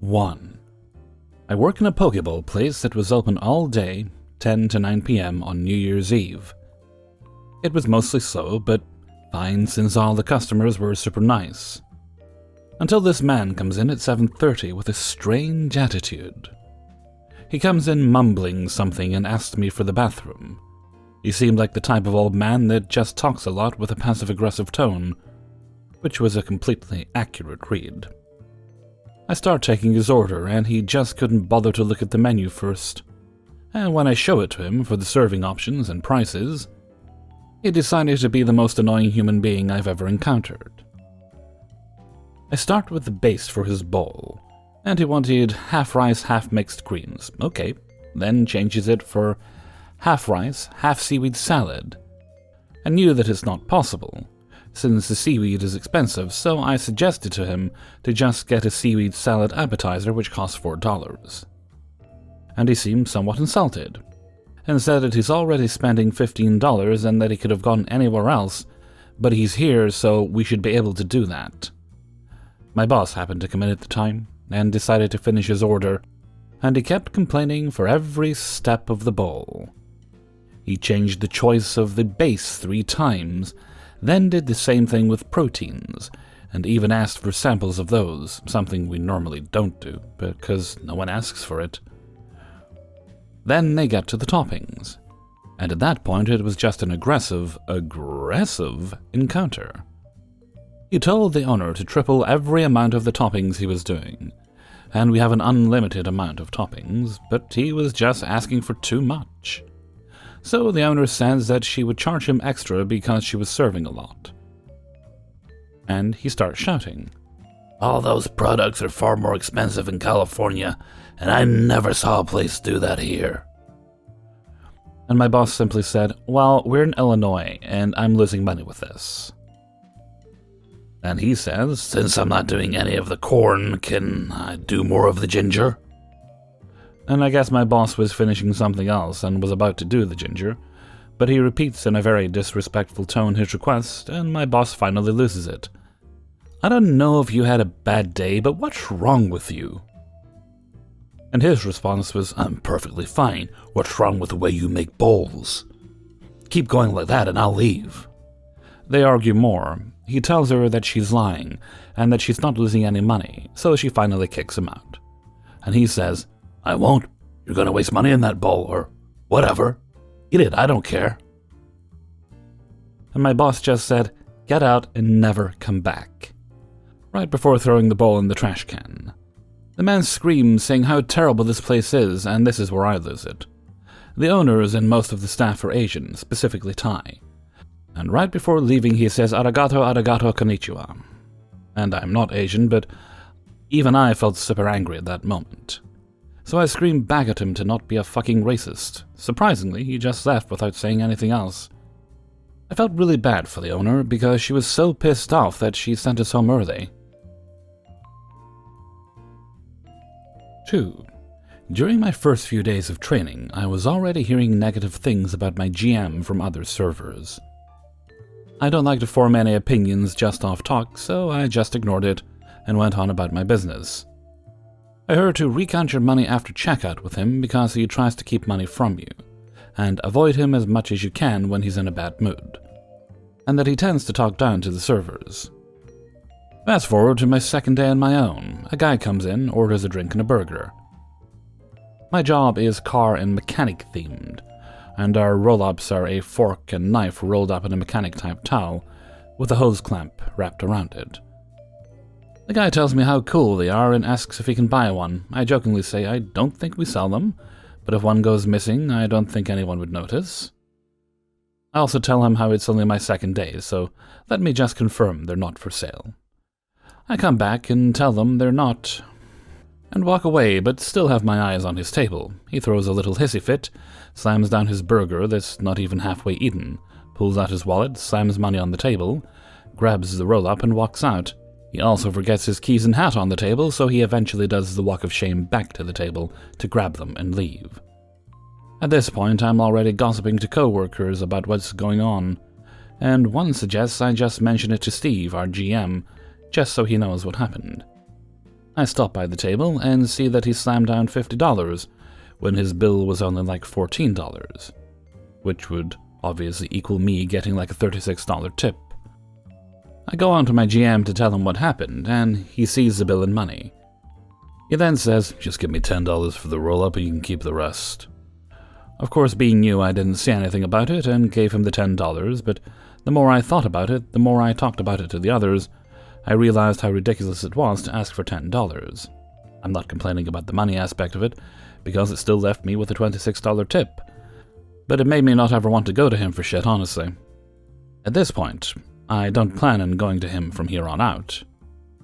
1. I work in a Pokeball place that was open all day, 10 to 9 p.m. on New Year's Eve. It was mostly slow, but fine since all the customers were super nice. Until this man comes in at 7:30 with a strange attitude. He comes in mumbling something and asks me for the bathroom. He seemed like the type of old man that just talks a lot with a passive-aggressive tone, which was a completely accurate read. I start taking his order, and he just couldn't bother to look at the menu first. And when I show it to him for the serving options and prices, he decided to be the most annoying human being I've ever encountered. I start with the base for his bowl, and he wanted half rice, half mixed greens. Okay, then changes it for half rice, half seaweed salad. I knew that it's not possible, since the seaweed is expensive, so I suggested to him to just get a seaweed salad appetizer which costs $4. And he seemed somewhat insulted, and said that he's already spending $15 and that he could have gone anywhere else, but he's here so we should be able to do that. My boss happened to come in at the time, and decided to finish his order, and he kept complaining for every step of the bowl. He changed the choice of the base 3 times, then did the same thing with proteins, and even asked for samples of those, something we normally don't do, because no one asks for it. Then they got to the toppings, and at that point it was just an aggressive encounter. He told the owner to triple every amount of the toppings he was doing, and we have an unlimited amount of toppings, but he was just asking for too much. So the owner says that she would charge him extra because she was serving a lot. And he starts shouting, "All those products are far more expensive in California, and I never saw a place do that here." And my boss simply said, "Well, we're in Illinois, and I'm losing money with this." And he says, "Since I'm not doing any of the corn, can I do more of the ginger?" And I guess my boss was finishing something else and was about to do the ginger, but he repeats in a very disrespectful tone his request, and my boss finally loses it. "I don't know if you had a bad day, but what's wrong with you?" And his response was, "I'm perfectly fine. What's wrong with the way you make bowls? Keep going like that and I'll leave." They argue more. He tells her that she's lying, and that she's not losing any money, so she finally kicks him out. And he says, "I won't. You're going to waste money in that bowl, or whatever. Eat it, I don't care." And my boss just said, "Get out and never come back," right before throwing the bowl in the trash can. The man screams, saying how terrible this place is, and this is where I lose it. The owners and most of the staff are Asian, specifically Thai. And right before leaving he says, "Arigato, arigato, konnichiwa." And I'm not Asian, but even I felt super angry at that moment. So I screamed back at him to not be a fucking racist. Surprisingly, he just left without saying anything else. I felt really bad for the owner because she was so pissed off that she sent us home early. 2. During my first few days of training, I was already hearing negative things about my GM from other servers. I don't like to form any opinions just off talk, so I just ignored it and went on about my business. I heard to recount your money after checkout with him because he tries to keep money from you, and avoid him as much as you can when he's in a bad mood, and that he tends to talk down to the servers. Fast forward to my second day on my own. A guy comes in, orders a drink and a burger. My job is car and mechanic themed, and our roll-ups are a fork and knife rolled up in a mechanic-type towel with a hose clamp wrapped around it. The guy tells me how cool they are and asks if he can buy one. I jokingly say I don't think we sell them, but if one goes missing, I don't think anyone would notice. I also tell him how it's only my second day, so let me just confirm they're not for sale. I come back and tell them they're not, and walk away, but still have my eyes on his table. He throws a little hissy fit, slams down his burger that's not even halfway eaten, pulls out his wallet, slams money on the table, grabs the roll-up and walks out. He also forgets his keys and hat on the table, so he eventually does the walk of shame back to the table to grab them and leave. At this point, I'm already gossiping to co-workers about what's going on, and one suggests I just mention it to Steve, our GM, just so he knows what happened. I stop by the table and see that he slammed down $50 when his bill was only like $14, which would obviously equal me getting like a $36 tip. I go on to my GM to tell him what happened, and he sees the bill and money. He then says, "Just give me $10 for the roll-up and you can keep the rest." Of course, being new, I didn't say anything about it and gave him the $10, but the more I thought about it, the more I talked about it to the others, I realized how ridiculous it was to ask for $10. I'm not complaining about the money aspect of it, because it still left me with a $26 tip, but it made me not ever want to go to him for shit, honestly. At this point, I don't plan on going to him from here on out.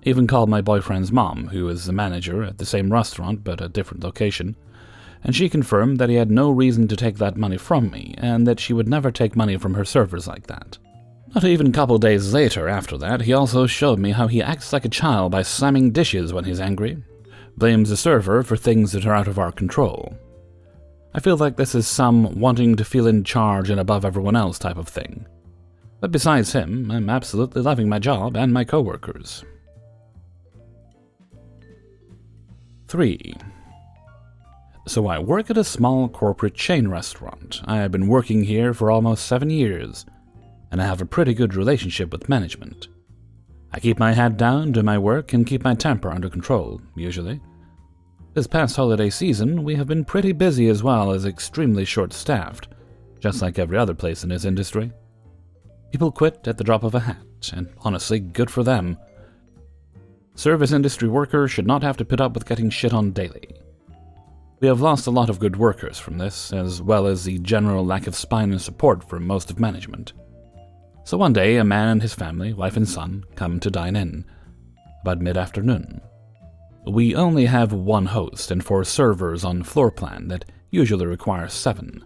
Even called my boyfriend's mom, who is the manager at the same restaurant but a different location, and she confirmed that he had no reason to take that money from me, and that she would never take money from her servers like that. Not even a couple days later after that, he also showed me how he acts like a child by slamming dishes when he's angry, blames the server for things that are out of our control. I feel like this is some wanting to feel in charge and above everyone else type of thing. But besides him, I'm absolutely loving my job and my coworkers. 3. So I work at a small corporate chain restaurant. I have been working here for almost 7 years, and I have a pretty good relationship with management. I keep my head down, do my work, and keep my temper under control, usually. This past holiday season, we have been pretty busy as well as extremely short-staffed, just like every other place in this industry. People quit at the drop of a hat, and honestly, good for them. Service industry workers should not have to put up with getting shit on daily. We have lost a lot of good workers from this, as well as the general lack of spine and support from most of management. So one day, a man and his family, wife and son, come to dine in, about mid-afternoon. We only have one host and 4 servers on floor plan that usually requires 7.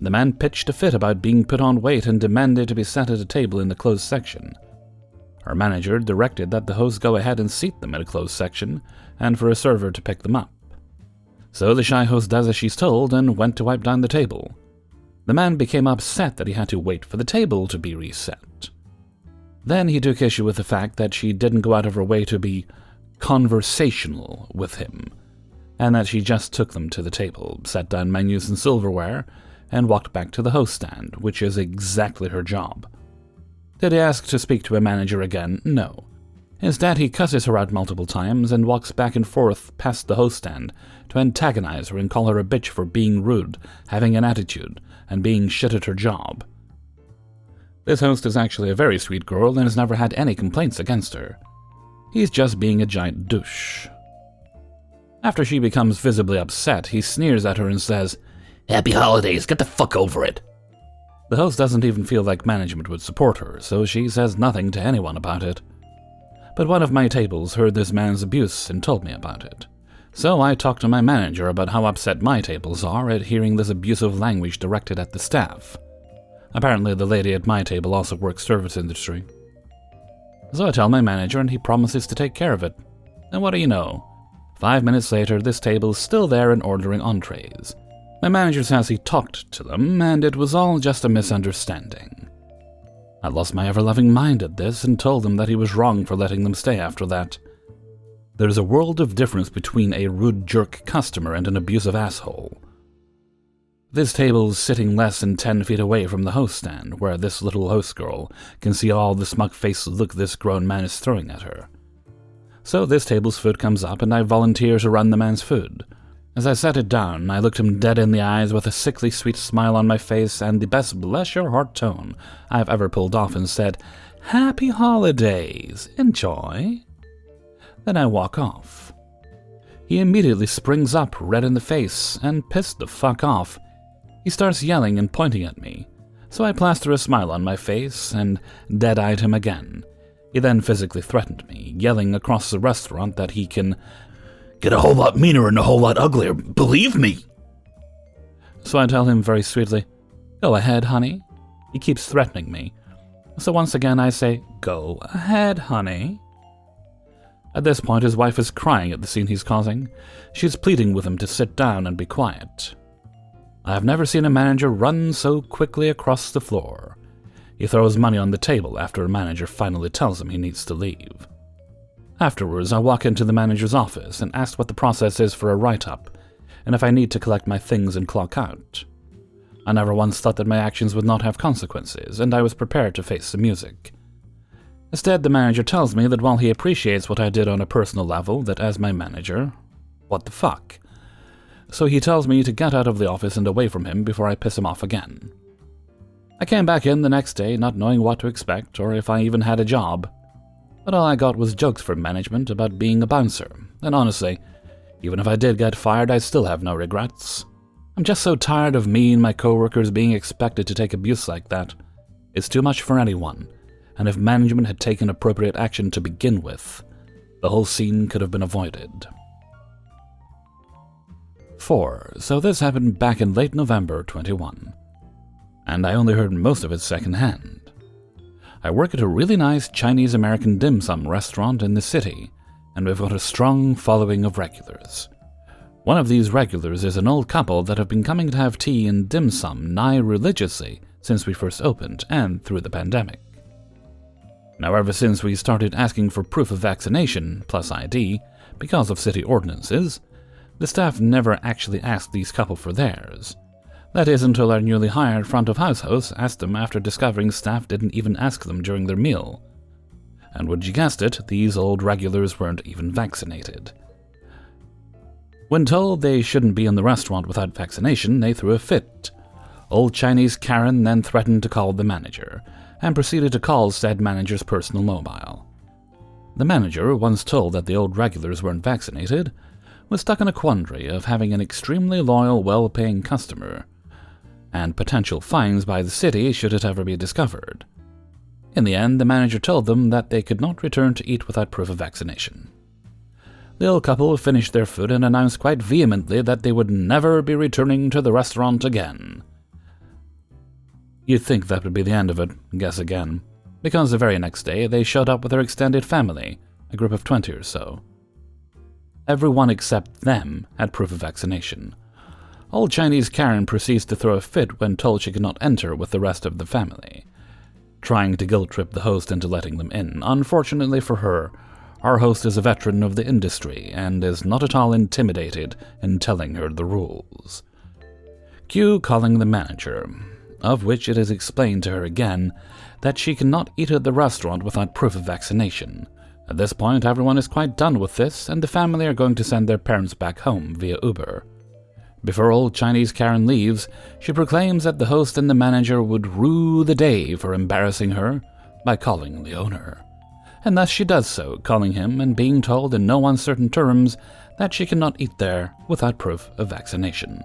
The man pitched a fit about being put on weight and demanded to be sat at a table in the closed section. Our manager directed that the host go ahead and seat them at a closed section, and for a server to pick them up. So the shy host does as she's told and went to wipe down the table. The man became upset that he had to wait for the table to be reset. Then he took issue with the fact that she didn't go out of her way to be conversational with him, and that she just took them to the table, set down menus and silverware, and walked back to the host stand, which is exactly her job. Did he ask to speak to a manager again? No. Instead, he cusses her out multiple times and walks back and forth past the host stand to antagonize her and call her a bitch for being rude, having an attitude, and being shit at her job. This host is actually a very sweet girl and has never had any complaints against her. He's just being a giant douche. After she becomes visibly upset, he sneers at her and says, "Happy holidays, get the fuck over it." The host doesn't even feel like management would support her, so she says nothing to anyone about it. But one of my tables heard this man's abuse and told me about it. So I talked to my manager about how upset my tables are at hearing this abusive language directed at the staff. Apparently the lady at my table also works service industry. So I tell my manager and he promises to take care of it. And what do you know? 5 minutes later, this table is still there and ordering entrees. My manager says he talked to them, and it was all just a misunderstanding. I lost my ever-loving mind at this and told him that he was wrong for letting them stay after that. There's a world of difference between a rude jerk customer and an abusive asshole. This table's sitting less than 10 feet away from the host stand, where this little host girl can see all the smug-faced look this grown man is throwing at her. So this table's food comes up, and I volunteer to run the man's food. As I set it down, I looked him dead in the eyes with a sickly sweet smile on my face and the best bless-your-heart tone I've ever pulled off and said, "Happy holidays, enjoy." Then I walk off. He immediately springs up, red in the face, and pissed the fuck off. He starts yelling and pointing at me, so I plaster a smile on my face and dead-eyed him again. He then physically threatened me, yelling across the restaurant that he can get a whole lot meaner and a whole lot uglier, believe me. So I tell him very sweetly, "Go ahead, honey." He keeps threatening me. So once again I say, "Go ahead, honey." At this point his wife is crying at the scene he's causing. She's pleading with him to sit down and be quiet. I have never seen a manager run so quickly across the floor. He throws money on the table after a manager finally tells him he needs to leave. Afterwards, I walk into the manager's office and ask what the process is for a write-up, and if I need to collect my things and clock out. I never once thought that my actions would not have consequences, and I was prepared to face the music. Instead, the manager tells me that while he appreciates what I did on a personal level, that as my manager, what the fuck? So he tells me to get out of the office and away from him before I piss him off again. I came back in the next day not knowing what to expect or if I even had a job. But all I got was jokes from management about being a bouncer, and honestly, even if I did get fired, I still have no regrets. I'm just so tired of me and my coworkers being expected to take abuse like that. It's too much for anyone, and if management had taken appropriate action to begin with, the whole scene could have been avoided. 4. So this happened back in late November 21, and I only heard most of it secondhand. I work at a really nice Chinese-American dim sum restaurant in the city, and we've got a strong following of regulars. One of these regulars is an old couple that have been coming to have tea and dim sum nigh religiously since we first opened and through the pandemic. Now, ever since we started asking for proof of vaccination plus ID because of city ordinances, the staff never actually asked these couple for theirs. That is until our newly hired front-of-house host asked them after discovering staff didn't even ask them during their meal. And would you guessed it, these old regulars weren't even vaccinated. When told they shouldn't be in the restaurant without vaccination, they threw a fit. Old Chinese Karen then threatened to call the manager, and proceeded to call said manager's personal mobile. The manager, once told that the old regulars weren't vaccinated, was stuck in a quandary of having an extremely loyal, well-paying customer, and potential fines by the city should it ever be discovered. In the end, the manager told them that they could not return to eat without proof of vaccination. The old couple finished their food and announced quite vehemently that they would never be returning to the restaurant again. You'd think that would be the end of it, guess again, because the very next day they showed up with their extended family, a group of 20 or so. Everyone except them had proof of vaccination. Old Chinese Karen proceeds to throw a fit when told she could not enter with the rest of the family, trying to guilt-trip the host into letting them in. Unfortunately for her, our host is a veteran of the industry and is not at all intimidated in telling her the rules. Q calling the manager, of which it is explained to her again that she cannot eat at the restaurant without proof of vaccination. At this point, everyone is quite done with this, and the family are going to send their parents back home via Uber. Before old Chinese Karen leaves, she proclaims that the host and the manager would rue the day for embarrassing her by calling the owner. And thus she does so, calling him and being told in no uncertain terms that she cannot eat there without proof of vaccination.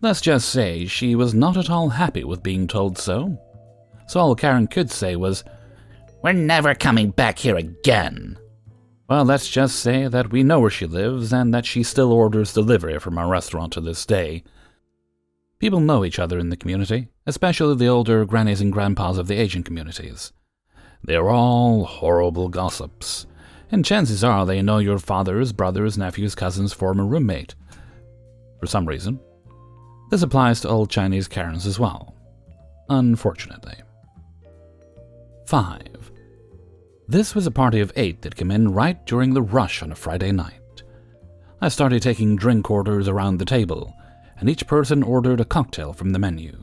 Let's just say she was not at all happy with being told so. So all Karen could say was, "We're never coming back here again." Well, let's just say that we know where she lives and that she still orders delivery from our restaurant to this day. People know each other in the community, especially the older grannies and grandpas of the Asian communities. They are all horrible gossips, and chances are they know your father's, brother's, nephew's, cousin's former roommate. For some reason. This applies to old Chinese Karens as well, unfortunately. 5. This was a party of 8 that came in right during the rush on a Friday night. I started taking drink orders around the table, and each person ordered a cocktail from the menu.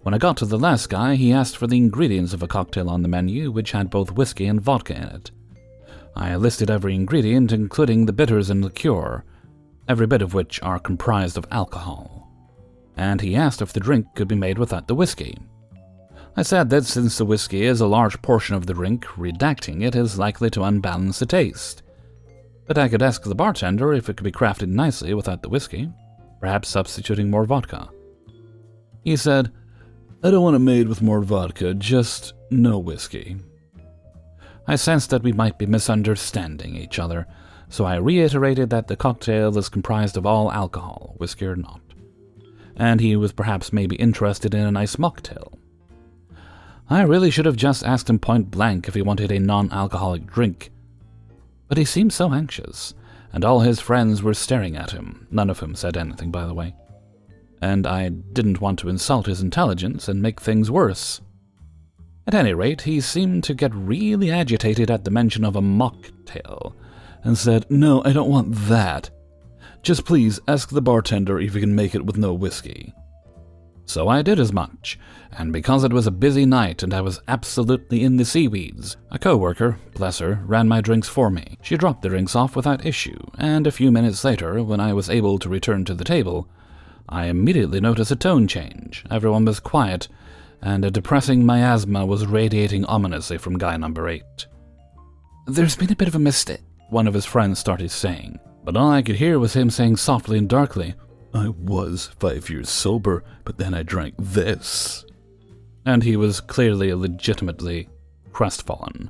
When I got to the last guy, he asked for the ingredients of a cocktail on the menu, which had both whiskey and vodka in it. I listed every ingredient, including the bitters and liqueur, every bit of which are comprised of alcohol. And he asked if the drink could be made without the whiskey. I said that since the whiskey is a large portion of the drink, redacting it is likely to unbalance the taste. But I could ask the bartender if it could be crafted nicely without the whiskey, perhaps substituting more vodka. He said, "I don't want it made with more vodka, just no whiskey." I sensed that we might be misunderstanding each other, so I reiterated that the cocktail is comprised of all alcohol, whiskey or not, and he was perhaps maybe interested in a nice mocktail. I really should have just asked him point blank if he wanted a non-alcoholic drink. But he seemed so anxious, and all his friends were staring at him, none of whom said anything, by the way. And I didn't want to insult his intelligence and make things worse. At any rate, he seemed to get really agitated at the mention of a mocktail, and said, "No, I don't want that. Just please ask the bartender if he can make it with no whiskey." So I did as much, and because it was a busy night and I was absolutely in the seaweeds, a co-worker, bless her, ran my drinks for me. She dropped the drinks off without issue, and a few minutes later, when I was able to return to the table, I immediately noticed a tone change. Everyone was quiet, and a depressing miasma was radiating ominously from guy number 8. "There's been a bit of a mistake," one of his friends started saying, but all I could hear was him saying softly and darkly, "I was 5 years sober, but then I drank this." And he was clearly legitimately crestfallen.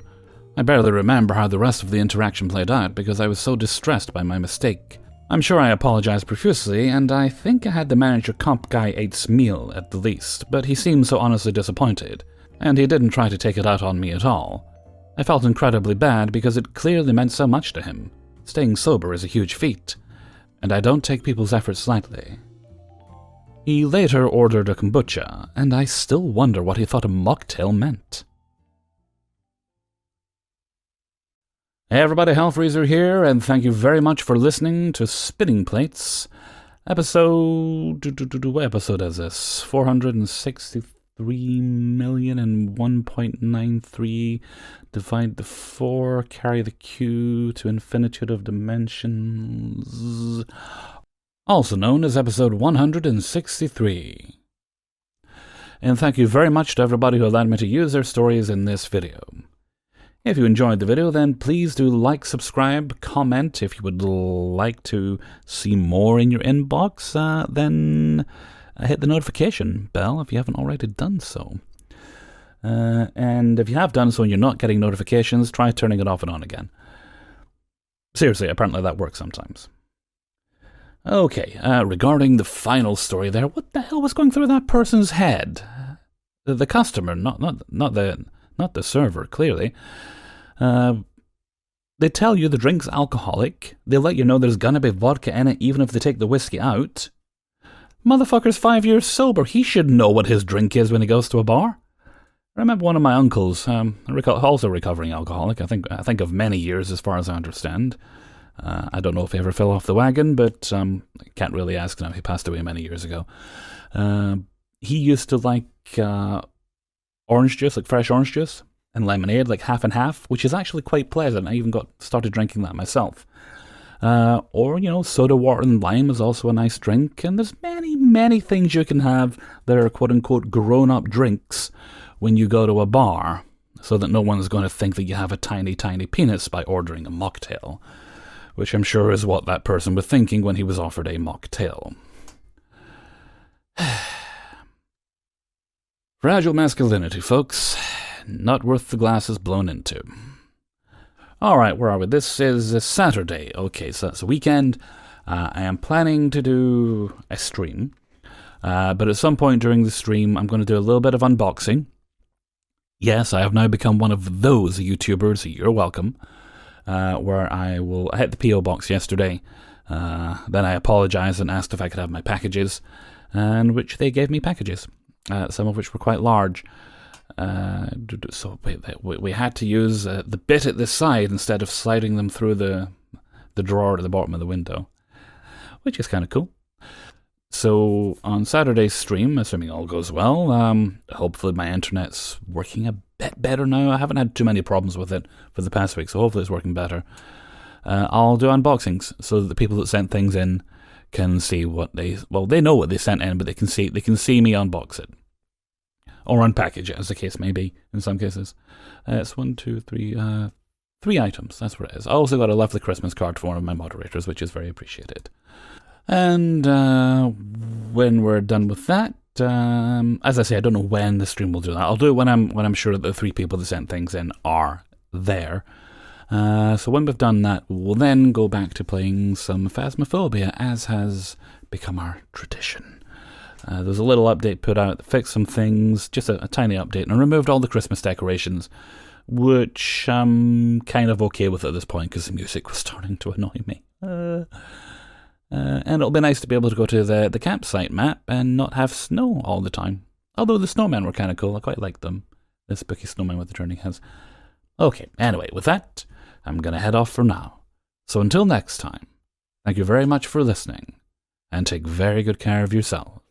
I barely remember how the rest of the interaction played out because I was so distressed by my mistake. I'm sure I apologized profusely, and I think I had the manager comp guy 8's meal at the least, but he seemed so honestly disappointed, and he didn't try to take it out on me at all. I felt incredibly bad because it clearly meant so much to him. Staying sober is a huge feat, and I don't take people's efforts lightly. He later ordered a kombucha, and I still wonder what he thought a mocktail meant. Hey everybody, Hellfreezer here, and thank you very much for listening to Spinning Plates. What episode is this? 463 million and 1.93. Divide the 4, carry the Q to infinitude of dimensions. Also known as episode 163. And thank you very much to everybody who allowed me to use their stories in this video. If you enjoyed the video, then please do like, subscribe, comment. If you would like to see more in your inbox, then hit the notification bell if you haven't already done so. And if you have done so and you're not getting notifications, try turning it off and on again. Seriously, apparently that works sometimes. Okay, regarding the final story there, what the hell was going through that person's head? The customer, not the server, clearly. They tell you the drink's alcoholic. They let you know there's gonna be vodka in it even if they take the whiskey out. Motherfucker's 5 years sober. He should know what his drink is when he goes to a bar. I remember one of my uncles, also recovering alcoholic, I think of many years as far as I understand. I don't know if he ever fell off the wagon, but I can't really ask now. He passed away many years ago. He used to like orange juice, like fresh orange juice, and lemonade, like half and half, which is actually quite pleasant. I even started drinking that myself. Or, soda water and lime is also a nice drink, and there's many, many things you can have that are quote-unquote grown-up drinks when you go to a bar, so that no one's going to think that you have a tiny, tiny penis by ordering a mocktail, which I'm sure is what that person was thinking when he was offered a mocktail. Fragile masculinity, folks. Not worth the glasses blown into. Alright, where are we? This is Saturday. Okay, so that's a weekend. I am planning to do a stream. But at some point during the stream, I'm going to do a little bit of unboxing. Yes, I have now become one of those YouTubers. You're welcome. Where I hit the P.O. box yesterday. Then I apologized and asked if I could have my packages. And which they gave me packages. Some of which were quite large. So we had to use the bit at the side instead of sliding them through the drawer at the bottom of the window, which is kind of cool. So on Saturday's stream, assuming all goes well, hopefully my internet's working a bit better now. I haven't had too many problems with it for the past week, so hopefully it's working better. I'll do unboxings so that the people that sent things in can see what they know what they sent in, but they can see me unbox it. Or unpackage it, as the case may be, in some cases. It's 1, 2, 3, 3 items, that's what it is. I also got a lovely Christmas card for one of my moderators, which is very appreciated. And when we're done with that, as I say, I don't know when the stream will do that. I'll do it when I'm sure that the 3 people that sent things in are there. So when we've done that, we'll then go back to playing some Phasmophobia, as has become our tradition. There's a little update put out that fixed some things, just a tiny update, and removed all the Christmas decorations, which I'm kind of okay with at this point because the music was starting to annoy me. And it'll be nice to be able to go to the campsite map and not have snow all the time. Although the snowmen were kind of cool, I quite liked them. This spooky snowman with the turning heads. Okay, anyway, with that, I'm going to head off for now. So until next time, thank you very much for listening, and take very good care of yourselves.